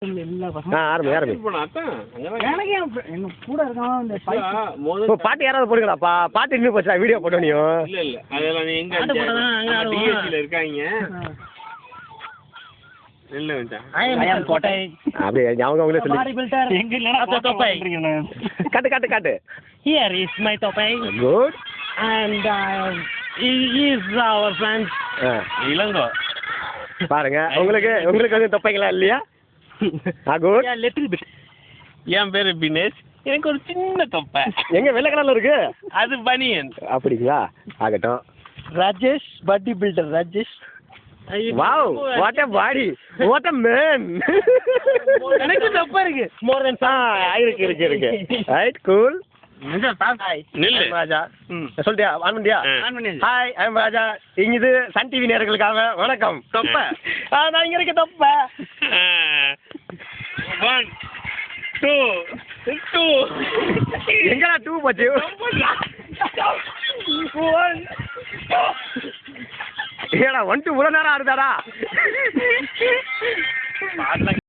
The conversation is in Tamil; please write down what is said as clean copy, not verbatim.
பாட்டு யாராவது போடுங்களாப்பா? பாட்டு இன்னும் போச்சா? வீடியோ போட்டோனியும் காட்டு. Here is my topai. Good. And he is our friend. Ilango. பாருங்க, உங்களுக்கு வந்து தொப்பைங்களா இல்லையா? குட். Little bit. என் பேரு பினேஷ். எனக்கு ஒரு சின்ன தொப்பை. எங்க வெள்ளை கலர்ல இருக்கு? அது பனியன். அப்படிங்களா? ஆகட்டும். Rajesh body builder Rajesh. Wow, what a body, what a man. எனக்கு தொப்பை இருக்கு. More than இருக்கு. Right, cool. நில்லு ராஜா. சொல்லிட்டியா? ஆன் பண்ணியா? Hi, I am Raja. இங்கிது சன் டிவி நேயர்களுக்காக வணக்கம். தொப்பை நான் இங்க இருக்க தொப்பை. 1 2 எங்கடா 2 போச்சு? ஏடா 1 2 இவ்வளவு நேரம் ஆடுதாடா?